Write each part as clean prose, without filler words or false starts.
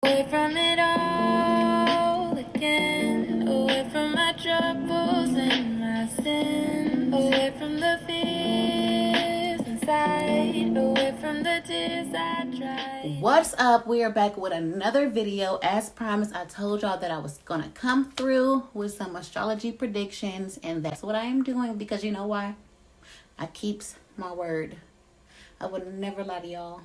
Away from it all again, away from my troubles and my sin, away from the fears inside, away from the tears I tried. What's up? We are back with another video. As promised, I told y'all that I was gonna come through with some astrology predictions, and that's what I am doing because you know why? I keeps my word. I would never lie to y'all.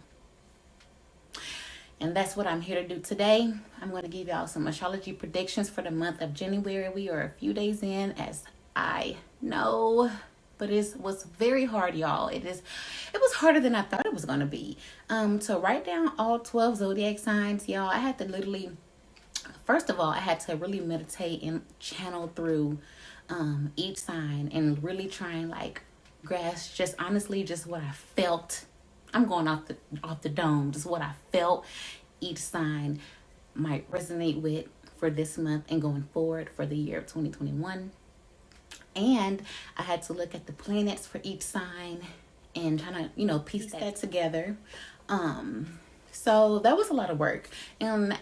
And that's what I'm here to do today. I'm going to give y'all some astrology predictions for the month of January. We are a few days in, as I know, but it was very hard, y'all. It was harder than I thought it was going to be. To write down all 12 zodiac signs, y'all, I had to literally, first of all, I had to really meditate and channel through each sign and really try and grasp just honestly just what I felt. I'm going off the dome, just what I felt each sign might resonate with for this month and going forward for the year of 2021. And I had to look at the planets for each sign and trying to, piece that together. So that was a lot of work. And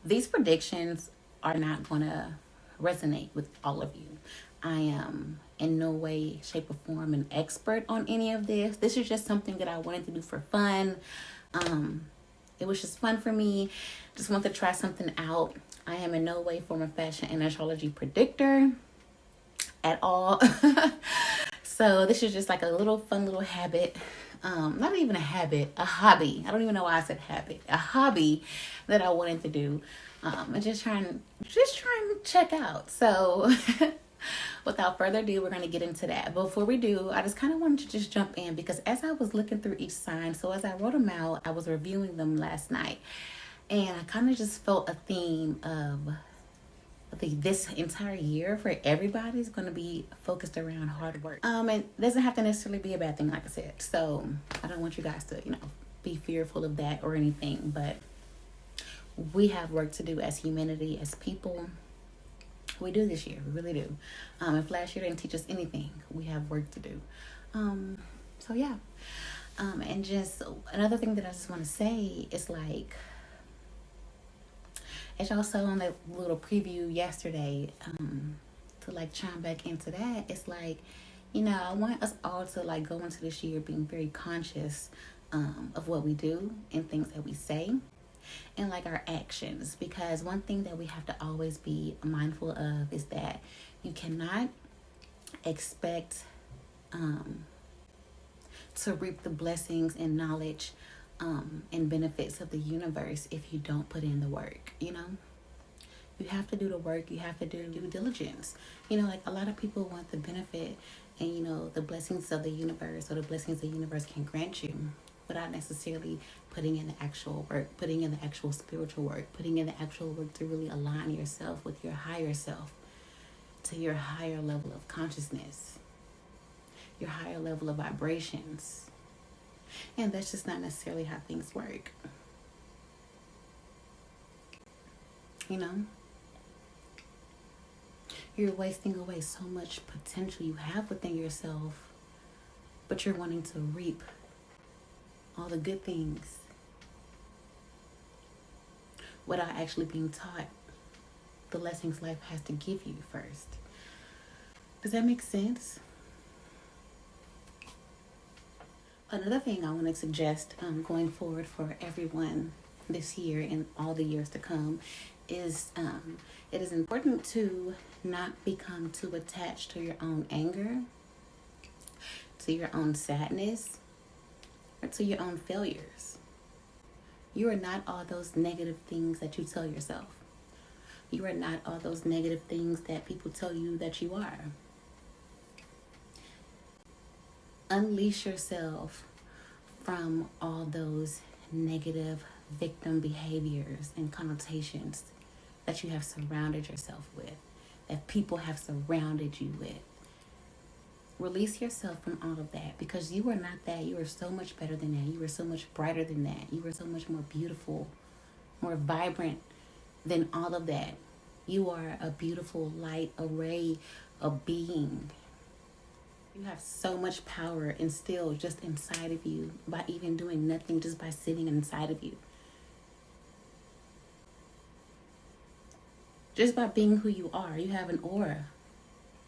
these predictions are not going to resonate with all of you. I am in no way, shape, or form an expert on any of this. This is just something that I wanted to do for fun. It was just fun for me. Just want to try something out. I am in no way, form, or fashion an astrology predictor at all. So this is just like a little fun little habit. Not even a habit, a hobby. I don't even know why I said habit. A hobby that I wanted to do. And just trying to check out. So without further ado, we're going to get into that. Before we do, I just kind of wanted to just jump in because as I was looking through each sign, so as I wrote them out, I was reviewing them last night. And I kind of just felt a theme of this entire year for everybody is going to be focused around hard work. It doesn't have to necessarily be a bad thing, like I said. So I don't want you guys to, be fearful of that or anything. But we have work to do as humanity, as people. We do this year. We really do. If last year didn't teach us anything, we have work to do. So yeah. And just another thing that I just want to say is as y'all saw on that little preview yesterday, to chime back into that, it's I want us all to go into this year being very conscious of what we do and things that we say and our actions, because one thing that we have to always be mindful of is that you cannot expect to reap the blessings and knowledge and benefits of the universe if you don't put in the work. You have to do the work. You have to do due diligence. A lot of people want the benefit and the blessings of the universe, or the blessings the universe can grant you, without necessarily putting in the actual work, putting in the actual spiritual work, putting in the actual work to really align yourself with your higher self, to your higher level of consciousness, your higher level of vibrations. And that's just not necessarily how things work. You're wasting away so much potential you have within yourself, but you're wanting to reap all the good things without actually being taught the lessons life has to give you first. Does that make sense? Another thing I want to suggest going forward for everyone this year and all the years to come is it is important to not become too attached to your own anger, to your own sadness, or to your own failures. You are not all those negative things that you tell yourself. You are not all those negative things that people tell you that you are. Unleash yourself from all those negative victim behaviors and connotations that you have surrounded yourself with, that people have surrounded you with. Release yourself from all of that, because you are not that. You are so much better than that. You are so much brighter than that. You are so much more beautiful, more vibrant than all of that. You are a beautiful light array of being. You have so much power instilled just inside of you by even doing nothing, just by sitting inside of you. Just by being who you are, you have an aura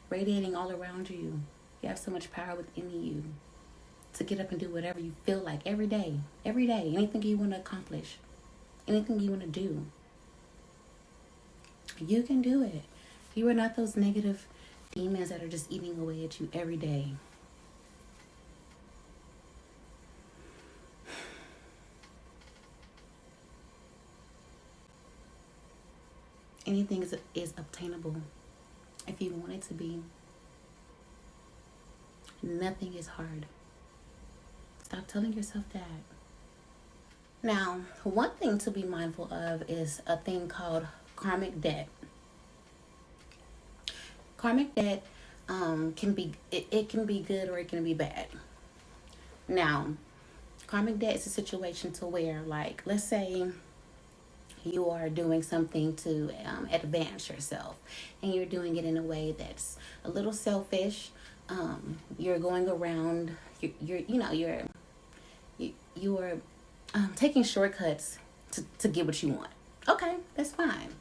radiating all around you. You have so much power within you to get up and do whatever you feel like every day. Every day. Anything you want to accomplish. Anything you want to do. You can do it. You are not those negative demons that are just eating away at you every day. Anything is obtainable if you want it to be. Nothing is hard. Stop telling yourself that. Now, one thing to be mindful of is a thing called karmic debt. Karmic debt can be good or it can be bad. Now, karmic debt is a situation to where, like, let's say you are doing something to advance yourself, and you're doing it in a way that's a little selfish. You're going around. You're taking shortcuts to get what you want. Okay, that's fine.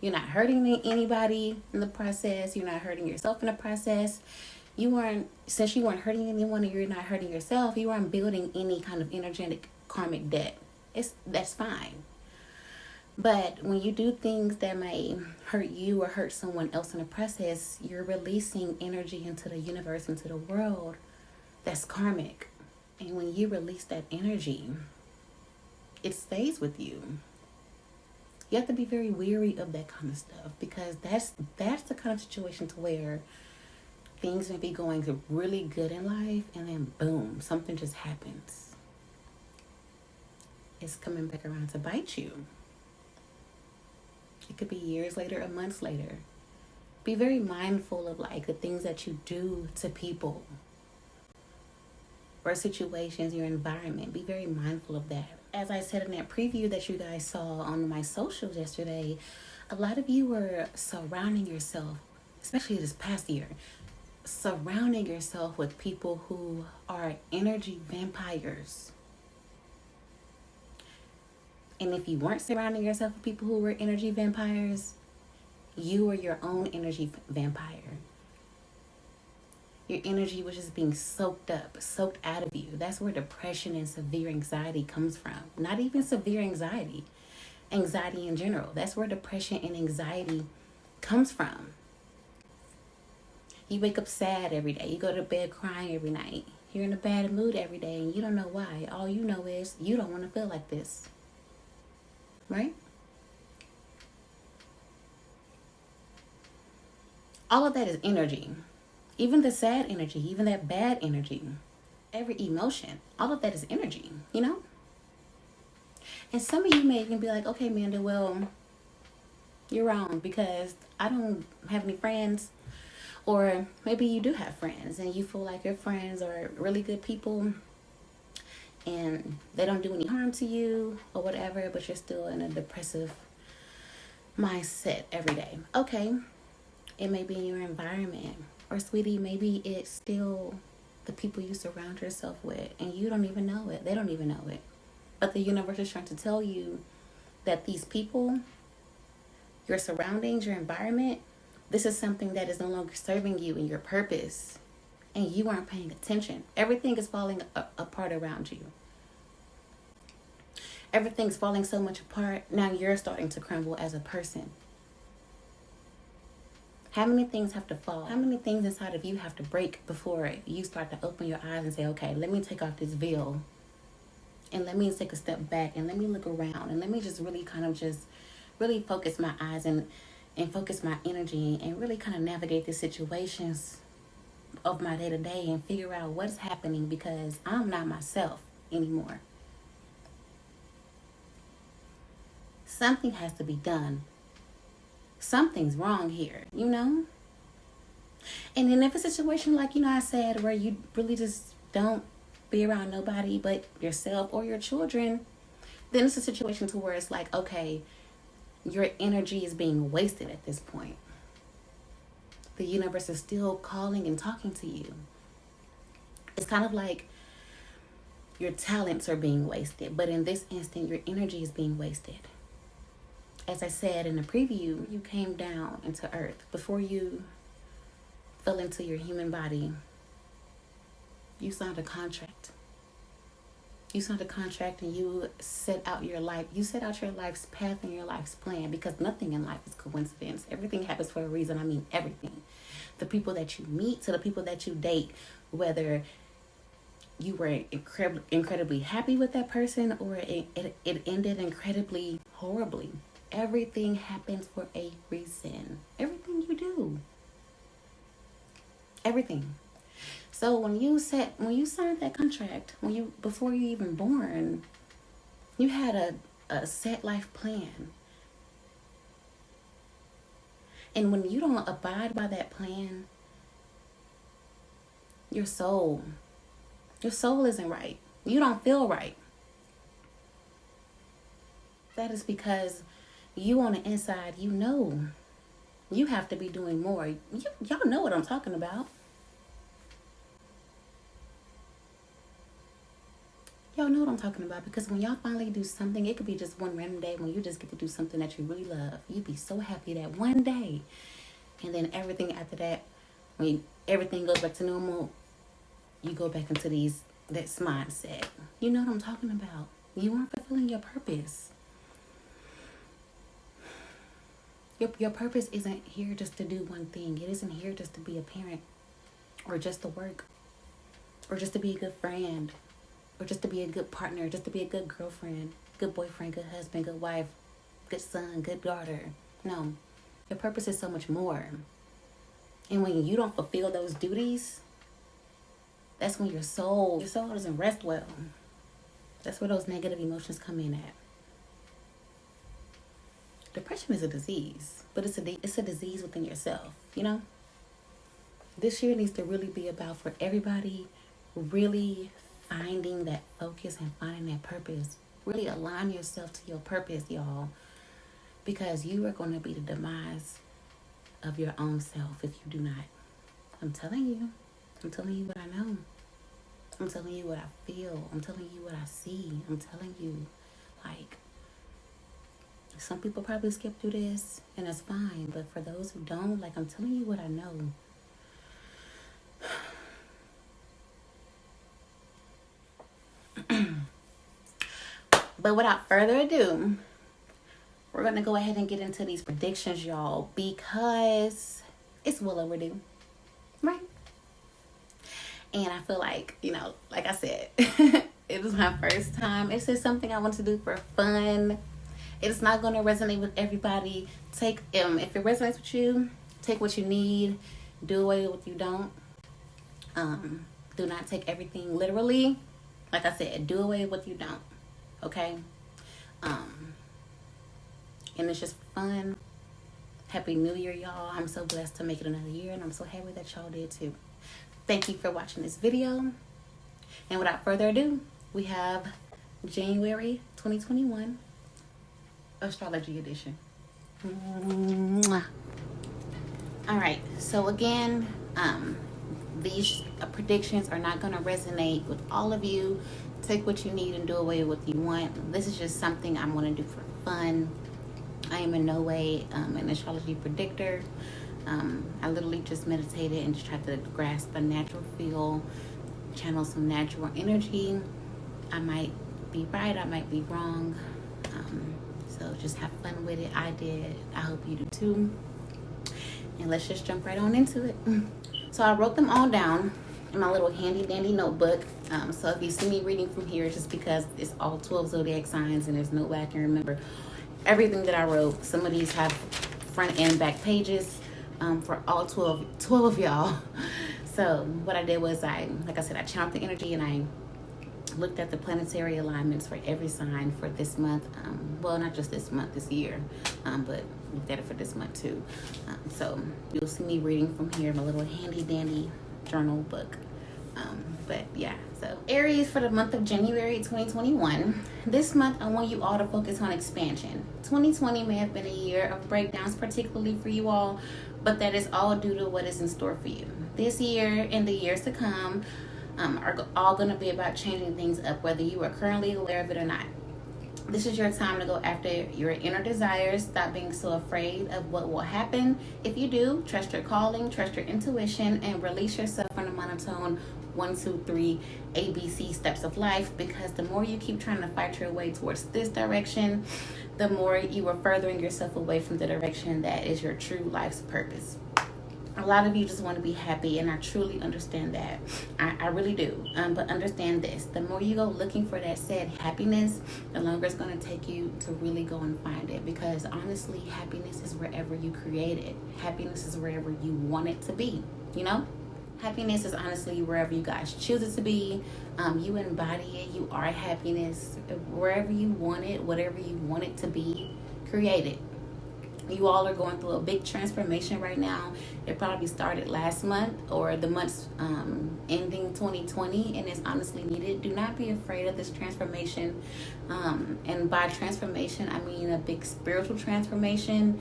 You're not hurting anybody in the process. You're not hurting yourself in the process. Since you weren't hurting anyone and you're not hurting yourself, you aren't building any kind of energetic karmic debt. That's fine. But when you do things that may hurt you or hurt someone else in the process, you're releasing energy into the universe, into the world that's karmic. And when you release that energy, it stays with you. You have to be very wary of that kind of stuff, because that's the kind of situation to where things may be going really good in life, and then boom, something just happens. It's coming back around to bite you. It could be years later or months later. Be very mindful of like the things that you do to people or situations, your environment. Be very mindful of that. As I said in that preview that you guys saw on my socials yesterday, a lot of you were surrounding yourself, especially this past year, surrounding yourself with people who are energy vampires. And if you weren't surrounding yourself with people who were energy vampires, you were your own energy vampire. Your energy was just being soaked out of you. That's where depression and severe anxiety comes from. Not even severe anxiety. Anxiety in general. That's where depression and anxiety comes from. You wake up sad every day. You go to bed crying every night. You're in a bad mood every day and you don't know why. All you know is you don't want to feel like this. Right? All of that is energy. Even the sad energy, even that bad energy, every emotion, all of that is energy, you know? And some of you may even be like, okay, Amanda, well, you're wrong because I don't have any friends. Or maybe you do have friends and you feel like your friends are really good people and they don't do any harm to you or whatever, but you're still in a depressive mindset every day. Okay, it may be in your environment. Or sweetie, maybe it's still the people you surround yourself with and you don't even know it. They don't even know it. But the universe is trying to tell you that these people, your surroundings, your environment, this is something that is no longer serving you and your purpose. And you aren't paying attention. Everything is falling apart around you. Everything's falling so much apart. Now you're starting to crumble as a person. How many things have to fall? How many things inside of you have to break before you start to open your eyes and say, okay, let me take off this veil and let me take a step back and let me look around and let me just really kind of just really focus my eyes and focus my energy and really kind of navigate the situations of my day-to-day and figure out what's happening, because I'm not myself anymore. Something has to be done. Something's wrong here, you know? And then if it's a situation like, I said, where you really just don't be around nobody but yourself or your children, then it's a situation to where it's like, okay, your energy is being wasted at this point. The universe is still calling and talking to you. It's kind of like your talents are being wasted, but in this instant, your energy is being wasted. as I said in the preview, you came down into earth. Before you fell into your human body, you signed a contract. You signed a contract and you set out your life. You set out your life's path and your life's plan, because nothing in life is coincidence. Everything happens for a reason. I mean, everything. The people that you meet to the people that you date, whether you were incredibly happy with that person or it ended incredibly horribly. Everything happens for a reason. Everything you do. Everything. So when you signed that contract, before you even born, you had a set life plan. And when you don't abide by that plan, your soul isn't right. You don't feel right. That is because you on the inside, you have to be doing more. Y'all know what I'm talking about. Y'all know what I'm talking about, because when y'all finally do something, it could be just one random day when you just get to do something that you really love. You'd be so happy that one day. And then everything after that, when everything goes back to normal, you go back into this mindset. You know what I'm talking about. You aren't fulfilling your purpose. Your purpose isn't here just to do one thing. It isn't here just to be a parent, or just to work, or just to be a good friend, or just to be a good partner, just to be a good girlfriend, good boyfriend, good husband, good wife, good son, good daughter. No, your purpose is so much more. And when you don't fulfill those duties, that's when your soul doesn't rest well. That's where those negative emotions come in at. Depression is a disease, but it's a disease within yourself, you know? This year needs to really be about, for everybody, really finding that focus and finding that purpose. Really align yourself to your purpose, y'all. Because you are going to be the demise of your own self if you do not. I'm telling you. I'm telling you what I know. I'm telling you what I feel. I'm telling you what I see. I'm telling you, like, some people probably skip through this, and that's fine. But for those who don't, like, I'm telling you what I know. But without further ado, we're going to go ahead and get into these predictions, y'all, because it's well overdue, right? And I feel like, like I said, it was my first time. It's just something I want to do for fun. It's not going to resonate with everybody. If it resonates with you, take what you need. Do away with what you don't. Do not take everything literally. Like I said, do away with what you don't. Okay? And it's just fun. Happy New Year, y'all. I'm so blessed to make it another year, and I'm so happy that y'all did too. Thank you for watching this video. And without further ado, we have January 2021 Astrology Edition. Mwah. All right. So again, these predictions are not going to resonate with all of you. Take what you need and do away with what you want. This is just something I'm going to do for fun. I am in no way an astrology predictor. I literally just meditated and just tried to grasp a natural feel, channel some natural energy. I might be right, I might be wrong. So just have fun with it. I did. I hope you do too. And let's just jump right on into it. So I wrote them all down in my little handy dandy notebook. So if you see me reading from here, it's just because it's all 12 zodiac signs and there's no way I can remember everything that I wrote. Some of these have front and back pages for all 12 of y'all. So what I did was I channeled the energy and I looked at the planetary alignments for every sign for this month. Well, not just this month, this year, but looked at it for this month too. So you'll see me reading from here, my little handy dandy journal book. But yeah, so Aries for the month of January 2021. This month, I want you all to focus on expansion. 2020 may have been a year of breakdowns, particularly for you all, but that is all due to what is in store for you. This year and the years to come are all going to be about changing things up, whether you are currently aware of it or not. This is your time to go after your inner desires. Stop being so afraid of what will happen. If you do, trust your calling, trust your intuition, and release yourself from the monotone 1, 2, 3 ABC steps of life, because the more you keep trying to fight your way towards this direction, the more you are furthering yourself away from the direction that is your true life's purpose. A lot of you just want to be happy, and I truly understand that. I really do. But understand this: the more you go looking for that said happiness, the longer it's going to take you to really go and find it. Because honestly, happiness is wherever you create it. Happiness is wherever you want it to be. You know, happiness is honestly wherever you guys choose it to be. You embody it. You are happiness. Wherever you want it, whatever you want it to be, create it. You all are going through a big transformation right now. It probably started last month or the months ending 2020, and it's honestly needed. Do not be afraid of this transformation. And by transformation, I mean a big spiritual transformation,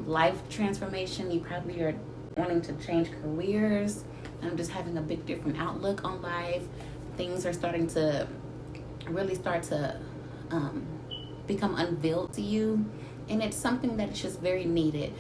life transformation. You probably are wanting to change careers, just having a big different outlook on life. Things are starting to really become unveiled to you. And it's something that is just very needed.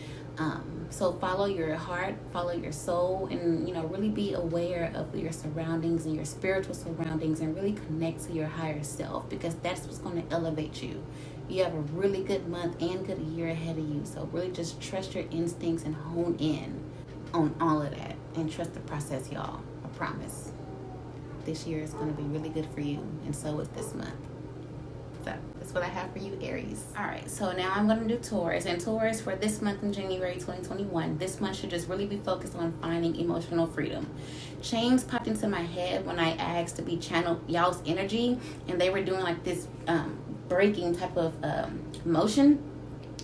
So follow your heart, follow your soul, and really be aware of your surroundings and your spiritual surroundings, and really connect to your higher self, because that's what's going to elevate you. You have a really good month and good year ahead of you. So really just trust your instincts and hone in on all of that, and trust the process, y'all. I promise. This year is going to be really good for you, and so is this month. So that's what I have for you, Aries. All right, so now I'm going to do Taurus. And Taurus, for this month in January 2021, this month should just really be focused on finding emotional freedom. Chains popped into my head when I asked to be channeled y'all's energy, and they were doing like this breaking type of motion.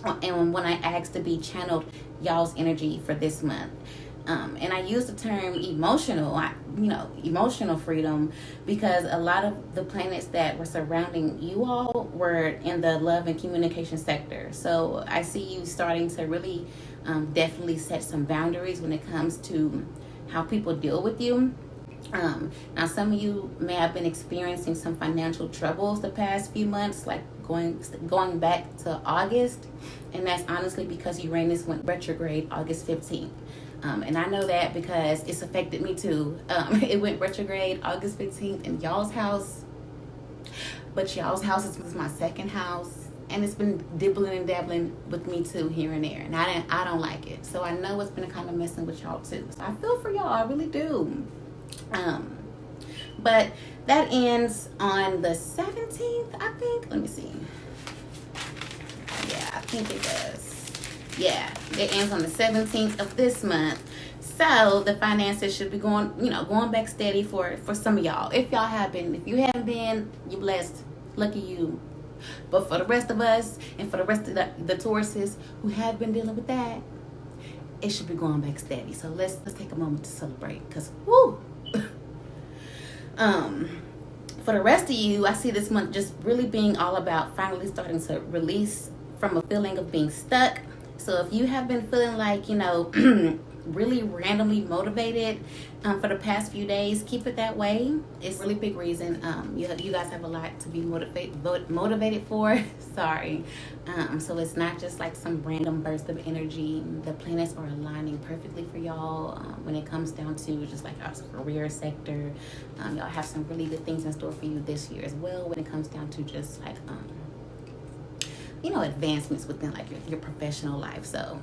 And when I asked to be channeled y'all's energy for this month. And I use the term emotional freedom, because a lot of the planets that were surrounding you all were in the love and communication sector. So I see you starting to really definitely set some boundaries when it comes to how people deal with you. Now, some of you may have been experiencing some financial troubles the past few months, like going back to August. And that's honestly because Uranus went retrograde August 15th. And I know that because it's affected me too. It went retrograde August 15th in y'all's house. But y'all's house is my second house. And it's been dibbling and dabbling with me too, here and there. And I don't like it. So I know it's been kind of messing with y'all too. So I feel for y'all, I really do. But that ends on the 17th, I think. Let me see. Yeah, I think it does. Yeah, it ends on the 17th of this month. So the finances should be going back steady for some of y'all. If y'all have been, if you haven't been, you're blessed. Lucky you. But for the rest of us, and for the rest of the Tauruses who have been dealing with that, it should be going back steady. So let's take a moment to celebrate, because woo. For the rest of you, I see this month just really being all about finally starting to release from a feeling of being stuck. So if you have been feeling like, really randomly motivated for the past few days, keep it that way. It's a really big reason. You guys have a lot to be motivated for. Sorry. So it's not just like some random burst of energy. The planets are aligning perfectly for y'all when it comes down to just like our career sector. Y'all have some really good things in store for you this year as well when it comes down to just like advancements within like your professional life. So,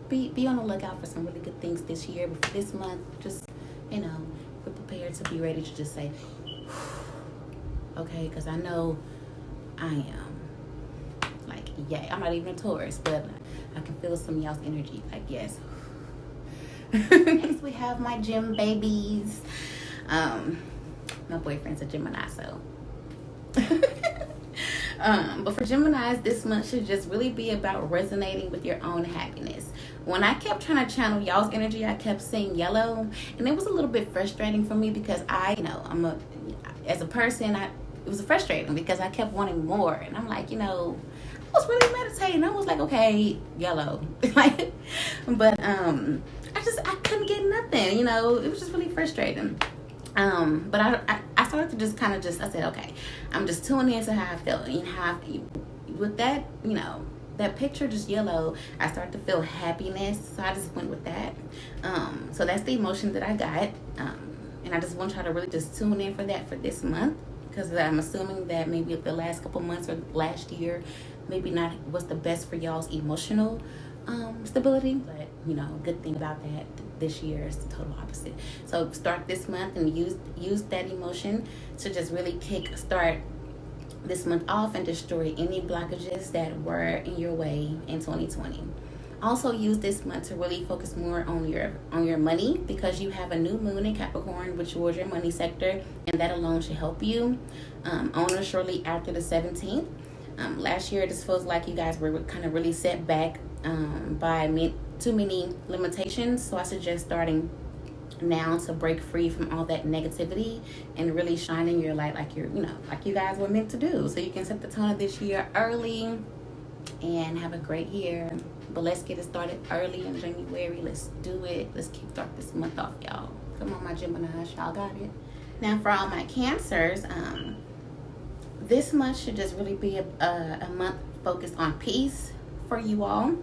be on the lookout for some really good things this year. But for this month, just, we're prepared to be ready to just say, okay, because I know I am. Like, yeah, I'm not even a Taurus, but I can feel some of y'all's energy. Like, yes. Next, we have my gym babies. My boyfriend's a Gemini, so. But for Geminis, this month should just really be about resonating with your own happiness. When I kept trying to channel y'all's energy, I kept seeing yellow, and it was a little bit frustrating for me because as a person, it was frustrating because I kept wanting more, and I'm like, I was really meditating. I was like, okay, yellow, but I couldn't get nothing. It was just really frustrating. But I started to just kind of I said, okay, I'm just tuning into how I felt. And with that, that picture just yellow, I started to feel happiness. So I just went with that. So that's the emotion that I got. And I just want y'all to really just tune in for that for this month. Because I'm assuming that maybe the last couple months or last year maybe not was the best for y'all's emotional stability. But, good thing about that this year is the total opposite. So start this month and use that emotion to just really start this month off and destroy any blockages that were in your way in 2020. Also use this month to really focus more on your money, because you have a new moon in Capricorn, which was your money sector, and that alone should help you on or shortly after the 17th. Last year, this feels like you guys were kind of really set back by too many limitations. So I suggest starting now to break free from all that negativity and really shining your light like like you guys were meant to do. So you can set the tone of this year early and have a great year. But let's get it started early in January. Let's do it. Let's kickstart this month off, y'all. Come on, my Geminis, y'all got it. Now, for all my Cancers, this month should just really be a month focused on peace for you all.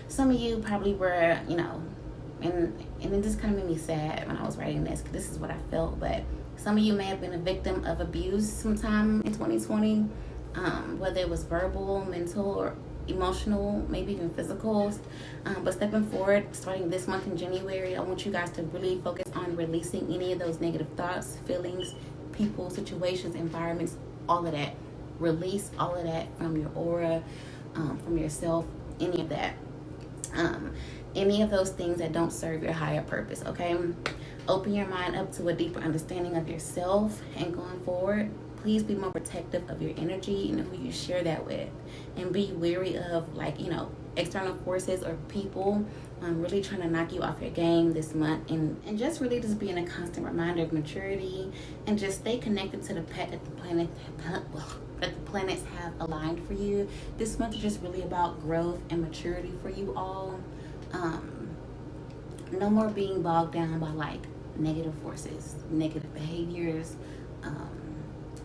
Some of you probably were, and it just kind of made me sad when I was writing this, because this is what I felt. But some of you may have been a victim of abuse sometime in 2020, whether it was verbal, mental, or emotional, maybe even physical. But stepping forward, starting this month in January, I want you guys to really focus on releasing any of those negative thoughts, feelings, people, situations, environments, all of that. Release all of that from your aura, from yourself, any of that. Any of those things that don't serve your higher purpose, okay? Open your mind up to a deeper understanding of yourself, and going forward, please be more protective of your energy and who you share that with, and be wary of external forces or people really trying to knock you off your game this month, and just really just being a constant reminder of maturity, and just stay connected to the path that the planets have aligned for you. This month is just really about growth and maturity for you all. No more being bogged down by negative forces, negative behaviors,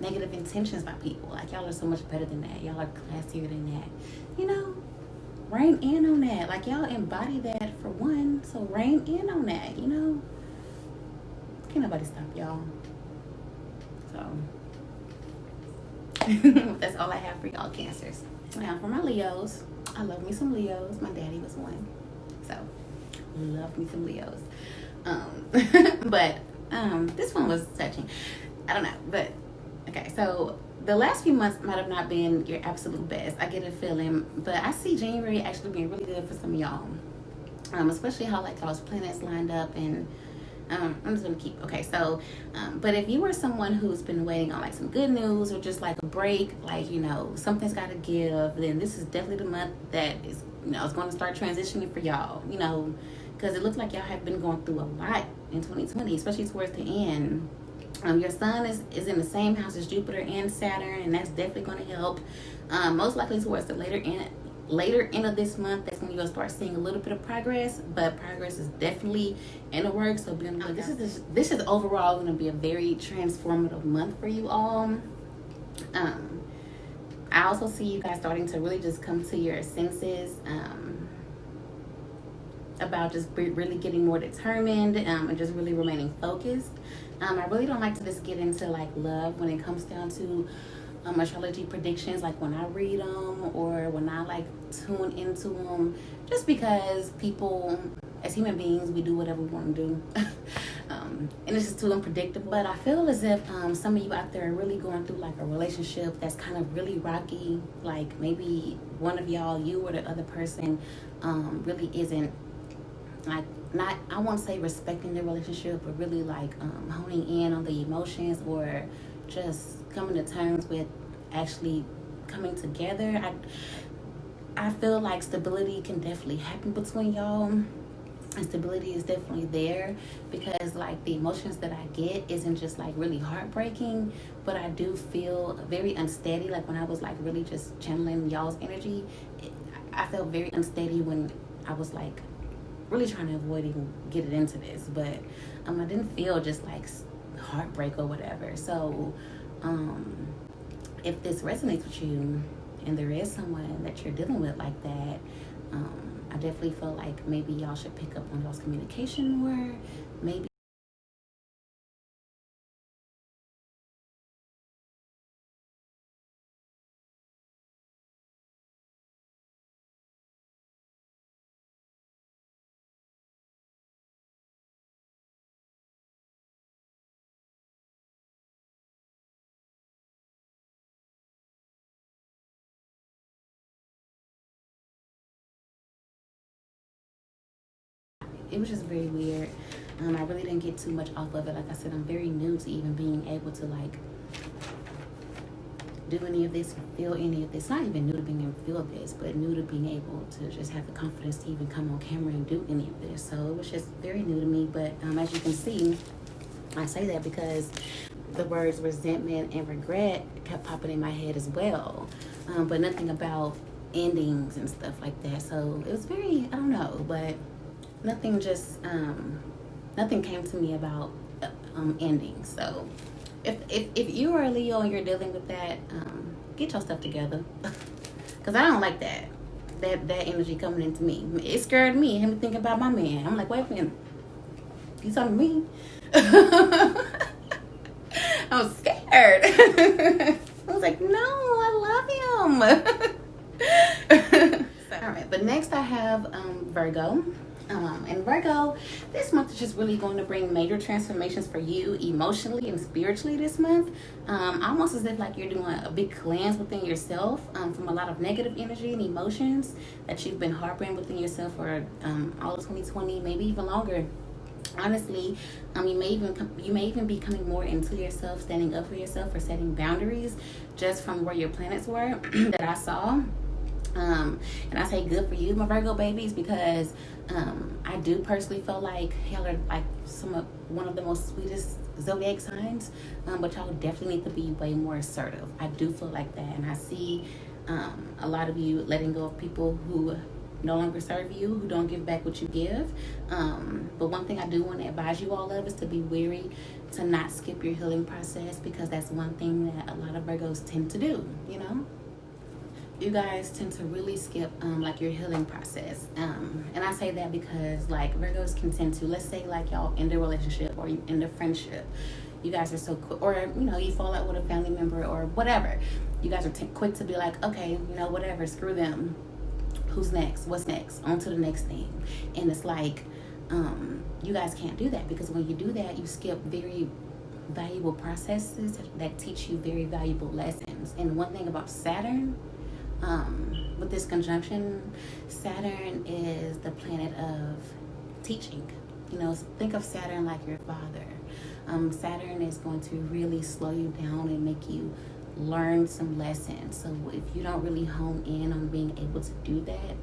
negative intentions by people. Y'all are so much better than that. Y'all are classier than that. Rein in on that. Y'all embody that for one, so rein in on that. Can't nobody stop y'all. So that's all I have for y'all Cancers. Now for my Leos, I love me some Leos. My daddy was one, so love me some Leos. But this one was touching. I don't know, but okay, so the last few months might have not been your absolute best. I get a feeling, but I see January actually being really good for some of y'all. Especially how those planets lined up, and I'm just gonna keep, okay, so, but if you were someone who's been waiting on some good news, or just a break, something's gotta give, then this is definitely the month that is, it's gonna start transitioning for y'all, because it looks like y'all have been going through a lot in 2020, especially towards the end. Your sun is in the same house as Jupiter and Saturn, and that's definitely going to help. Most likely towards the later end of this month, that's when you're going to start seeing a little bit of progress, but progress is definitely in the works. So this is overall going to be a very transformative month for you all. I also see you guys starting to really just come to your senses, about just really getting more determined, and just really remaining focused. I really don't like to just get into love when it comes down to astrology predictions, when I read them or when I tune into them, just because people, as human beings, we do whatever we want to do. And it's just too unpredictable. But I feel as if some of you out there are really going through a relationship that's kind of really rocky. Maybe one of y'all, you or the other person, really isn't not, I won't say respecting the relationship, but really honing in on the emotions, or just coming to terms with actually coming together. I feel like stability can definitely happen between y'all, and stability is definitely there, because the emotions that I get isn't just really heartbreaking, but I do feel very unsteady. When I was really just channeling y'all's energy, I felt very unsteady when I was really trying to avoid even getting into this, but I didn't feel just heartbreak or whatever. So if this resonates with you and there is someone that you're dealing with like that, I definitely feel like maybe y'all should pick up on y'all's communication more. Maybe it was just very weird. I really didn't get too much off of it. Like I said, I'm very new to even being able to like do any of this, feel any of this. Not even new to being able to feel this, but new to being able to just have the confidence to even come on camera and do any of this. So it was just very new to me. But as you can see, I say that because the words resentment and regret kept popping in my head as well. But nothing about endings and stuff like that. So it was very, I don't know, but nothing just, nothing came to me about endings. So if you are a Leo and you're dealing with that, get your stuff together. Because I don't like that energy coming into me. It scared me. Had me thinking about my man. I'm like, wait a minute. You talking to me? I was scared. I was like, no, I love him. All right, but next I have Virgo. And Virgo, this month is just really going to bring major transformations for you emotionally and spiritually this month. Almost as if like you're doing a big cleanse within yourself from a lot of negative energy and emotions that you've been harboring within yourself for all of 2020, maybe even longer. Honestly, you may even be coming more into yourself, standing up for yourself, or setting boundaries just from where your planets were that I saw. And I say good for you, my Virgo babies, because I do personally feel like y'all are like one of the most sweetest zodiac signs, but y'all definitely need to be way more assertive. I do feel like that, and I see a lot of you letting go of people who no longer serve you, who don't give back what you give. But one thing I do want to advise you all of is to be wary to not skip your healing process, because that's one thing that a lot of Virgos tend to do, you know? You guys tend to really skip like your healing process. And I say that because like Virgos can tend to, let's say like y'all end a relationship or you end a friendship. You guys are so quick, or you know, you fall out with a family member or whatever. You guys are quick to be like, okay, you know, whatever, screw them. Who's next? What's next? On to the next thing. And it's like, you guys can't do that, because when you do that, you skip very valuable processes that teach you very valuable lessons. And one thing about Saturn, with this conjunction, Saturn is the planet of teaching. You know, think of Saturn like your father. Saturn is going to really slow you down and make you learn some lessons. So if you don't really hone in on being able to do that,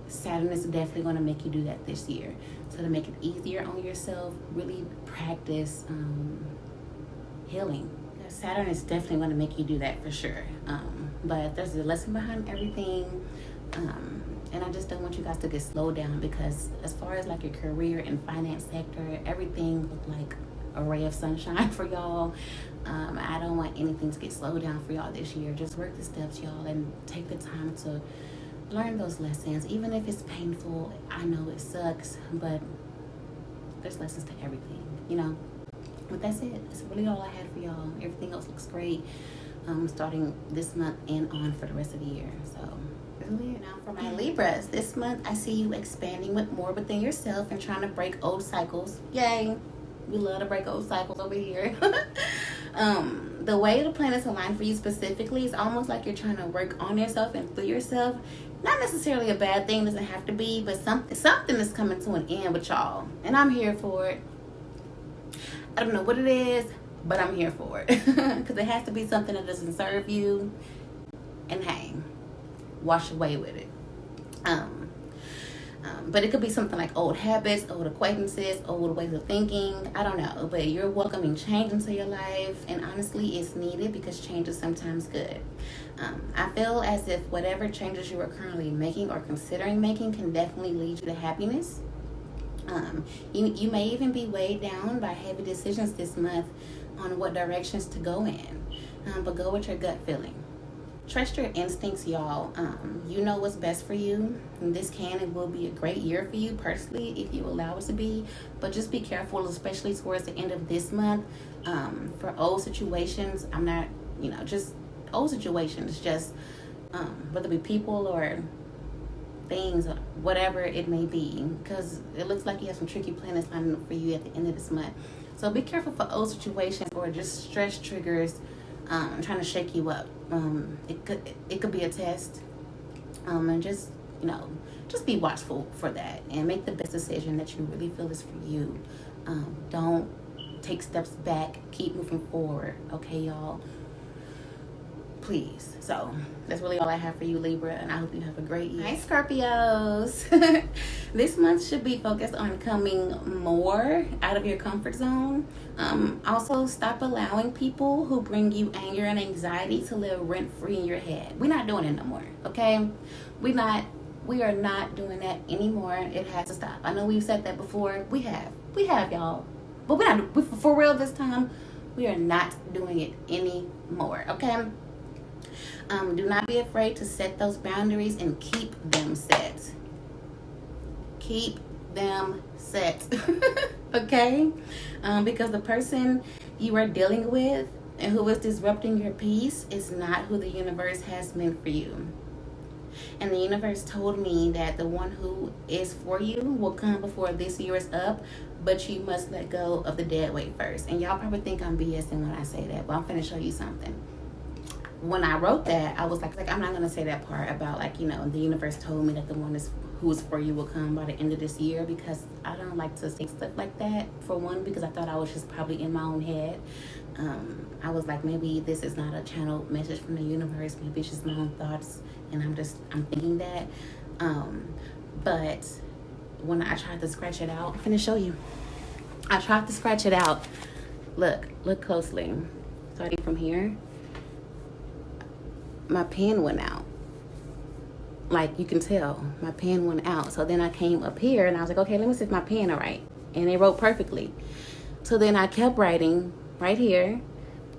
Saturn is definitely going to make you do that this year. So to make it easier on yourself, really practice healing. Saturn is definitely going to make you do that for sure. But there's a lesson behind everything. And I just don't want you guys to get slowed down, because as far as like your career and finance sector, everything looked like a ray of sunshine for y'all. I don't want anything to get slowed down for y'all this year. Just work the steps, y'all, and take the time to learn those lessons. Even if it's painful, I know it sucks, but there's lessons to everything, you know. But that's it. That's really all I had for y'all. Everything else looks great. Starting this month and on for the rest of the year. So really, now for my Libras, this month I see you expanding with more within yourself and trying to break old cycles. Yay! We love to break old cycles over here. The way the planets align for you specifically is almost like you're trying to work on yourself and through yourself. Not necessarily a bad thing, doesn't have to be, but something is coming to an end with y'all, and I'm here for it. I don't know what it is, but I'm here for it, because it has to be something that doesn't serve you, and hey, wash away with it. But it could be something like old habits, old acquaintances, old ways of thinking. I don't know, but you're welcoming change into your life, and honestly, it's needed, because change is sometimes good. I feel as if whatever changes you are currently making or considering making can definitely lead you to happiness. You may even be weighed down by heavy decisions this month on what directions to go in. But go with your gut feeling. Trust your instincts, y'all. You know what's best for you. And this can and will be a great year for you personally if you allow it to be. But just be careful, especially towards the end of this month. For old situations, I'm not, just old situations, just whether it be people or things, whatever it may be, because it looks like you have some tricky planets lining up for you at the end of this month. So be careful for old situations or just stress triggers trying to shake you up. It could be a test, and just be watchful for that and make the best decision that you really feel is for you. Don't take steps back. Keep moving forward. Okay, y'all. Please. So that's really all I have for you, Libra, and I hope you have a great year. Hi, Scorpios. This month should be focused on coming more out of your comfort zone. Also, stop allowing people who bring you anger and anxiety to live rent-free in your head. We're not doing it no more, okay? We are not doing that anymore. It has to stop. I know we've said that before. We have, y'all. But we're not, for real this time, we are not doing it anymore, okay? Do not be afraid to set those boundaries and keep them set. Keep them set. Okay? Because the person you are dealing with and who is disrupting your peace is not who the universe has meant for you. And the universe told me that the one who is for you will come before this year is up, but you must let go of the dead weight first. And y'all probably think I'm BSing when I say that, but I'm finna show you something. When I wrote that, I was like I'm not gonna say that part about the universe told me that the one who is for you will come by the end of this year, because I don't like to say stuff like that, for one, because I thought I was just probably in my own head. I was like, maybe this is not a channeled message from the universe, maybe it's just my own thoughts, and I'm thinking that. But when I tried to scratch it out, I'm gonna show you. I tried to scratch it out. Look closely. Starting from here, my pen went out. Like, you can tell, my pen went out. So then I came up here and I was like, okay, let me see if my pen all right. And it wrote perfectly. So then I kept writing right here.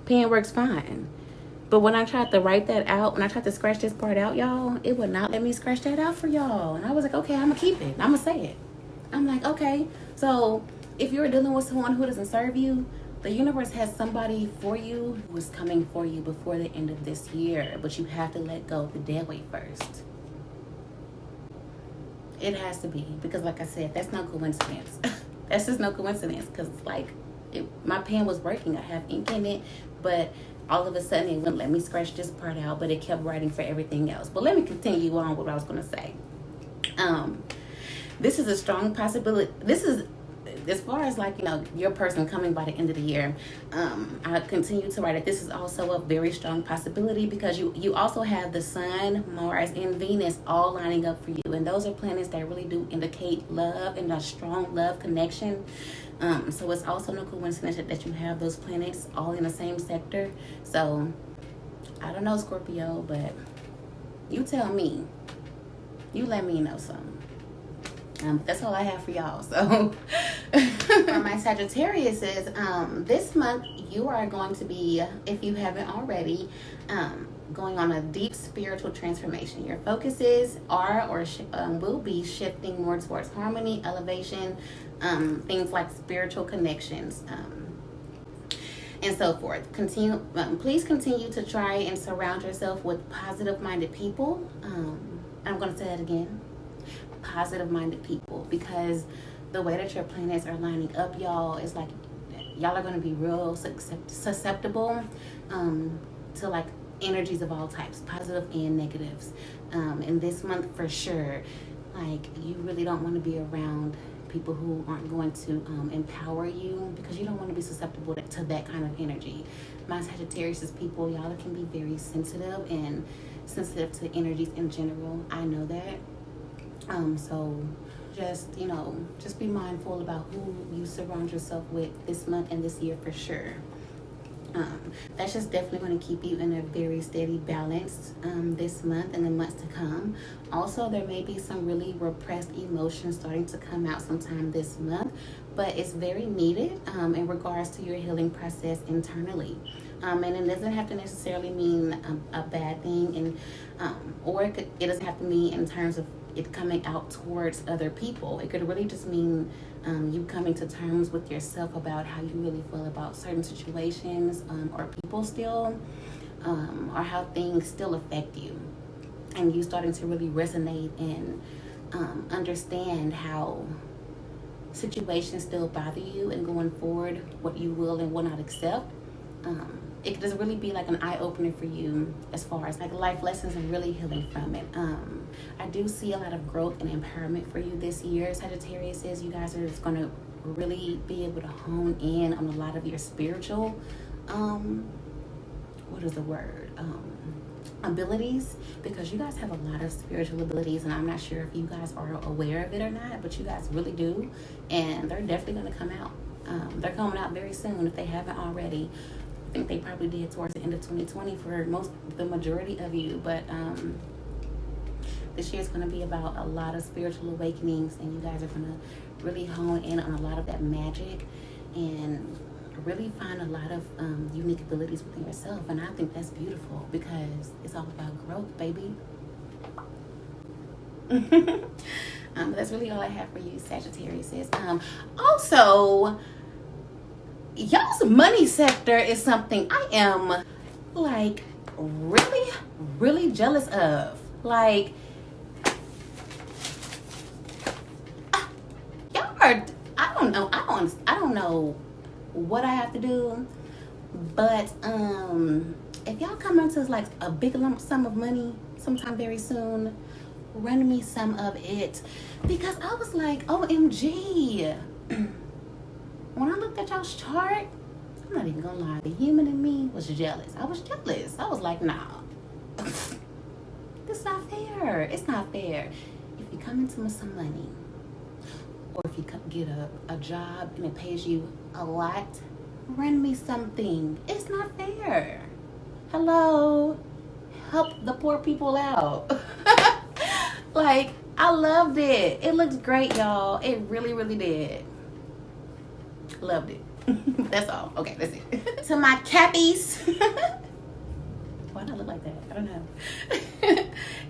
Pen works fine. But when I tried to write that out, when I tried to scratch this part out, y'all, it would not let me scratch that out for y'all. And I was like, okay, I'm gonna keep it. I'm gonna say it. I'm like, okay. So if you're dealing with someone who doesn't serve you, the universe has somebody for you who is coming for you before the end of this year, but you have to let go of the dead weight first. It has to be, because like I said, that's no coincidence. That's just no coincidence, because my pen was working. I have ink in it, but all of a sudden it wouldn't let me scratch this part out, but it kept writing for everything else. But let me continue on with what I was going to say. This is a strong possibility. This is, as far as your person coming by the end of the year, I continue to write it. This is also a very strong possibility, because you also have the Sun, Mars, and Venus all lining up for you, and those are planets that really do indicate love and a strong love connection. So it's also no coincidence that you have those planets all in the same sector. So I don't know, Scorpio, but you tell me. You let me know something. That's all I have for y'all. So for my Sagittariuses, this month you are going to be, if you haven't already, going on a deep spiritual transformation. Your focuses will be shifting more towards harmony, elevation, things like spiritual connections, and so forth. Please continue to try and surround yourself with positive-minded people. I'm going to say that again. Positive-minded people, because the way that your planets are lining up, y'all, is like y'all are going to be real susceptible to energies of all types, positive and negatives. And this month for sure, you really don't want to be around people who aren't going to empower you, because you don't want to be susceptible to that kind of energy. My Sagittarius is people, y'all can be very sensitive to energies in general. I know that. So just be mindful about who you surround yourself with this month and this year for sure. That's just definitely going to keep you in a very steady balance this month and the months to come. Also, there may be some really repressed emotions starting to come out sometime this month, but it's very needed in regards to your healing process internally. And it doesn't have to necessarily mean a bad thing, or it doesn't have to mean in terms of it coming out towards other people. It could really just mean you coming to terms with yourself about how you really feel about certain situations or people still, or how things still affect you, and you starting to really resonate and understand how situations still bother you, and going forward what you will and will not accept. It does really be like an eye-opener for you as far as like life lessons and really healing from it. I do see a lot of growth and empowerment for you this year, Sagittarius. You guys are just going to really be able to hone in on a lot of your spiritual, abilities, because you guys have a lot of spiritual abilities, and I'm not sure if you guys are aware of it or not, but you guys really do, and they're definitely going to come out. They're coming out very soon if they haven't already. I think they probably did towards the end of 2020 for the majority of you, but this year is going to be about a lot of spiritual awakenings, and you guys are going to really hone in on a lot of that magic and really find a lot of unique abilities within yourself. And I think that's beautiful because it's all about growth, baby. That's really all I have for you, Sagittarius. Also, y'all's money sector is something I am like really jealous of. Like, y'all are, I don't know what I have to do, but if y'all come into like a big lump sum of money sometime very soon, run me some of it, because I was like, OMG. When I looked at y'all's chart, I'm not even gonna lie, the human in me was jealous. I was jealous. I was like, nah, this not fair. It's not fair. If you come into some money, or if you get a job and it pays you a lot, run me something. It's not fair. Hello, help the poor people out. Like, I loved it. It looks great, y'all. It really did. Loved it. That's all. Okay, that's it. To my Cappies. Why do I look like that? I don't know.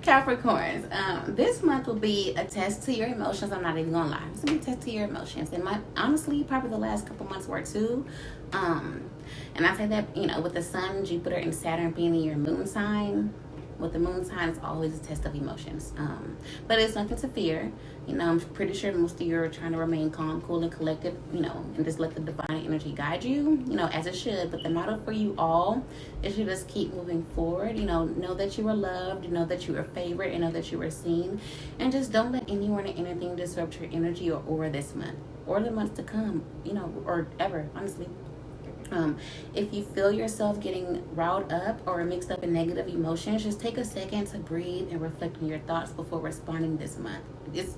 Capricorns, this month will be a test to your emotions. I'm not even gonna lie. It's gonna be a test to your emotions. And honestly, probably the last couple months were too. And I say that, with the Sun, Jupiter, and Saturn being in your moon sign. With the moon sign, it's always a test of emotions. But it's nothing to fear. I'm pretty sure most of you are trying to remain calm, cool, and collected, and just let the divine energy guide you, as it should. But the motto for you all is you just keep moving forward. Know that you are loved, know that you are favored, and know that you are seen. And just don't let anyone or anything disrupt your energy or aura this month, or the months to come, or ever, honestly. If you feel yourself getting riled up or mixed up in negative emotions, just take a second to breathe and reflect on your thoughts before responding this month. It's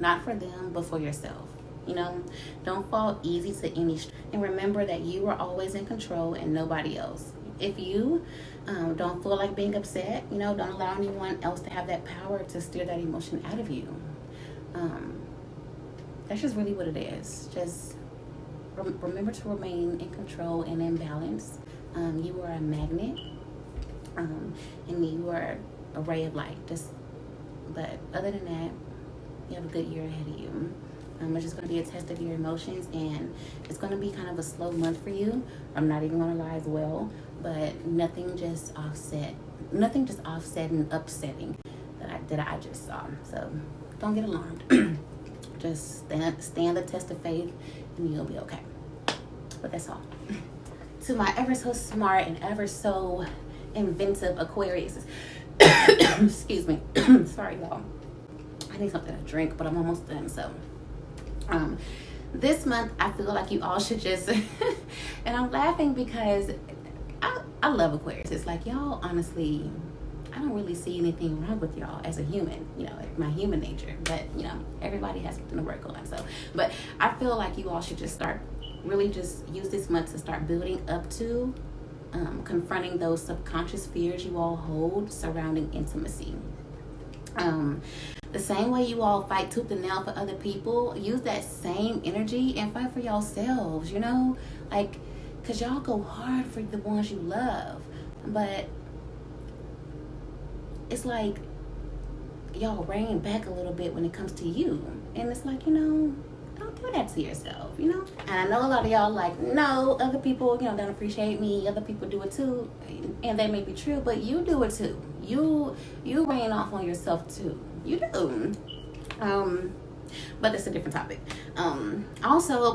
not for them, but for yourself. Don't fall easy to any. And remember that you are always in control and nobody else. If you don't feel like being upset, don't allow anyone else to have that power to steer that emotion out of you. That's just really what it is. Just remember to remain in control and in balance. You are a magnet, and you are a ray of light. But other than that, you have a good year ahead of you. It's just going to be a test of your emotions, and it's going to be kind of a slow month for you. I'm not even going to lie as well, but nothing just offset and upsetting that I just saw. So don't get alarmed. Just stand the test of faith, and you'll be okay. But that's all. To my ever so smart and ever so inventive Aquarius. Excuse me. Sorry, y'all. I need something to drink, but I'm almost done. So, this month I feel like you all should just, and I'm laughing because I love Aquarius. It's like, y'all, honestly, I don't really see anything wrong with y'all as a human, my human nature, but everybody has something to work on. So, but I feel like you all should just start really just use this month to start building up to confronting those subconscious fears you all hold surrounding intimacy. The same way you all fight tooth and nail for other people, use that same energy and fight for yourselves, you know? Like, because y'all go hard for the ones you love. But it's like y'all rein back a little bit when it comes to you. And it's like, you know, don't do that to yourself, you know? And I know a lot of y'all like, no, other people, you know, don't appreciate me. Other people do it too. And that may be true, but you do it too. You rein off on yourself too. You do. But it's a different topic. Also,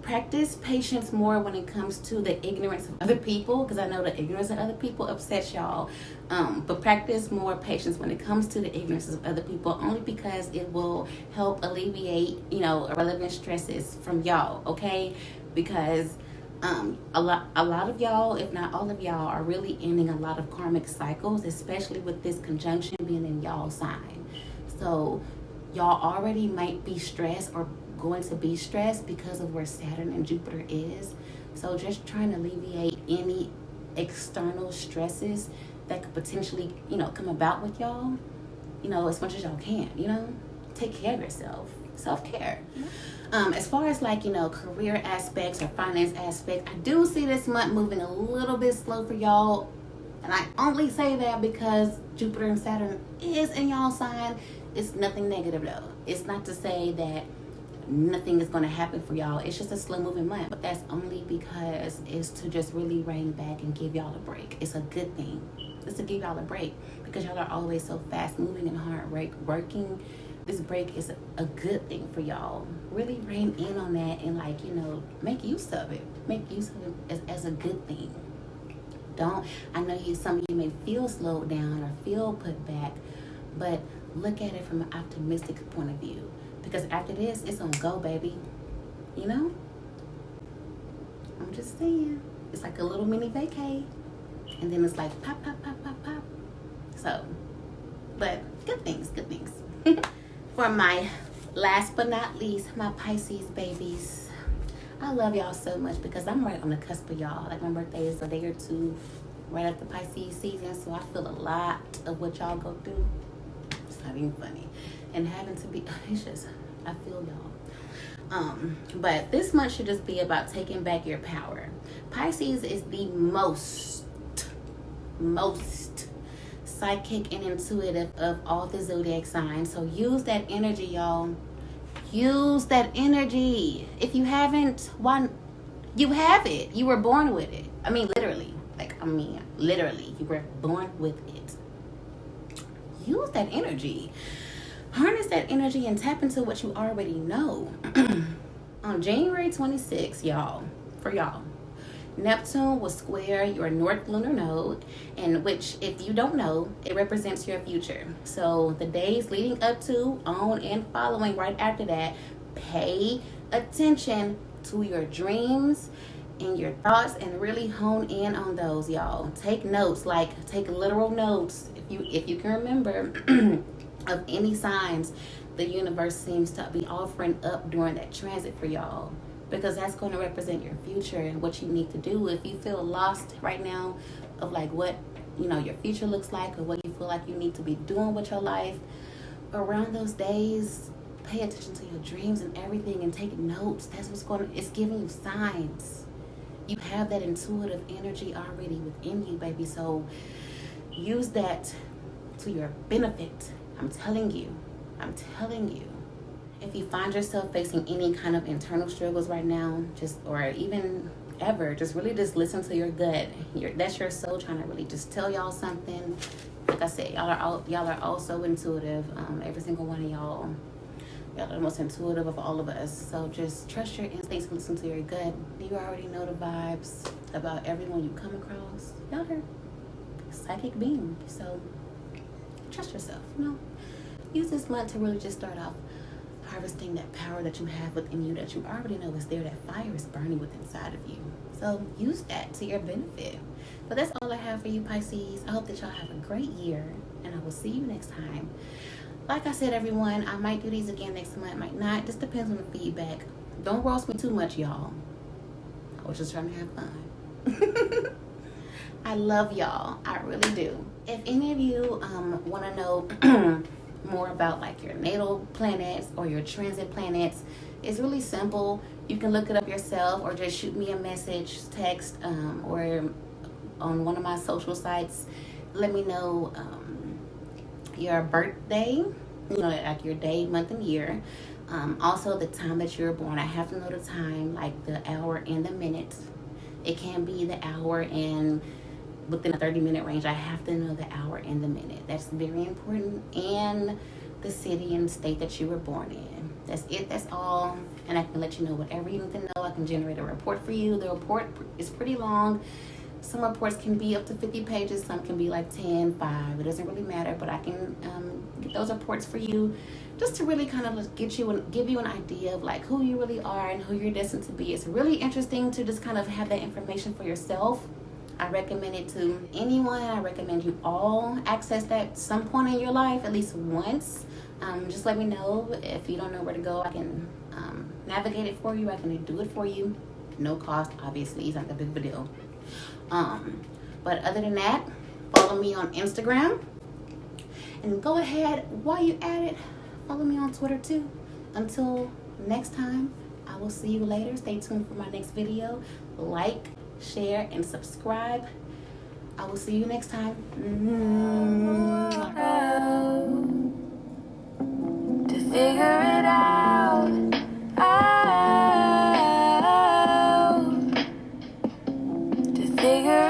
practice patience more when it comes to the ignorance of other people, because I know the ignorance of other people upsets y'all. But practice more patience when it comes to the ignorance of other people, only because it will help alleviate, you know, irrelevant stresses from y'all, okay? Because a lot of y'all, if not all of y'all, are really ending a lot of karmic cycles, especially with this conjunction being in y'all sign. So y'all already might be stressed or going to be stressed because of where Saturn and Jupiter is. So just trying to alleviate any external stresses that could potentially, you know, come about with y'all, you know, as much as y'all can, you know. Take care of yourself. Self-care. As far as like, you know, career aspects or finance aspects, I do see this month moving a little bit slow for y'all. And I only say that because Jupiter and Saturn is in y'all sign. It's nothing negative though. It's not to say that nothing is going to happen for y'all. It's just a slow moving month, but that's only because it's to just really rein back and give y'all a break. It's a good thing. It's to give y'all a break because y'all are always so fast moving and hard working. This break is a good thing for y'all. Really rein in on that and, like, you know, make use of it. Make use of it as a good thing. I know some of you may feel slowed down or feel put back, but look at it from an optimistic point of view. Because after this, it's gonna go, baby. You know? I'm just saying. It's like a little mini vacay. And then it's like pop, pop, pop, pop, pop. So, but good things. For my last but not least, my Pisces babies. I love y'all so much because I'm right on the cusp of y'all. Like, my birthday is a day or two right after Pisces season. So I feel a lot of what y'all go through. It's not even funny. And having to be, it's just, I feel y'all. But this month should just be about taking back your power. Pisces is the most psychic and intuitive of all the zodiac signs. So use that energy, y'all. Use that energy. If you haven't, you have it. You were born with it. Literally, you were born with it. Use that energy. Harness that energy and tap into what you already know. On January 26th, for y'all, Neptune will square your North Lunar Node, in which, if you don't know, it represents your future. So the days leading up to, on, and following right after that, pay attention to your dreams and your thoughts and really hone in on those, y'all. Take notes, like take literal notes. If you can remember of any signs the universe seems to be offering up during that transit for y'all, because that's going to represent your future and what you need to do. If you feel lost right now of like what, you know, your future looks like, or what you feel like you need to be doing with your life, around those days, pay attention to your dreams and everything and take notes. That's it's giving you signs. You have that intuitive energy already within you, baby. So use that to your benefit. I'm telling you. If you find yourself facing any kind of internal struggles right now, or even ever, just really just listen to your gut. That's your soul trying to really just tell y'all something. Like I said, y'all are all so intuitive. Every single one of y'all are the most intuitive of all of us. So just trust your instincts and listen to your gut. You already know the vibes about everyone you come across. Y'all are psychic beings. So trust yourself, you know. Use this month to really just start off harvesting that power that you have within you, that you already know is there. That fire is burning within inside of you. So use that to your benefit. But that's all I have for you, Pisces. I hope that y'all have a great year, and I will see you next time. Like I said, everyone, I might do these again next month, might not. Just depends on the feedback. Don't roast me too much, y'all. I was just trying to have fun. I love y'all. I really do. If any of you want to know more about like your natal planets or your transit planets, it's really simple. You can look it up yourself or just shoot me a message, text, or on one of my social sites. Let me know your birthday, like your day, month, and year. Also the time that you were born. I have to know the time, like the hour and the minute. It can be the hour and within a 30-minute range. I have to know the hour and the minute. That's very important. And the city and state that you were born in. That's it. That's all. And I can let you know whatever you need to know. I can generate a report for you. The report is pretty long. Some reports can be up to 50 pages. Some can be like 10, 5. It doesn't really matter. But I can get those reports for you just to really kind of give you an idea of like who you really are and who you're destined to be. It's really interesting to just kind of have that information for yourself. I recommend it to anyone. I recommend you all access that at some point in your life, at least once. Just let me know. If you don't know where to go, I can navigate it for you. I can do it for you. No cost, obviously. It's not that big of a deal. But other than that, follow me on Instagram. And go ahead, while you're at it, follow me on Twitter too. Until next time, I will see you later. Stay tuned for my next video. Like, share, and subscribe. I will see you next time. To figure it out, to figure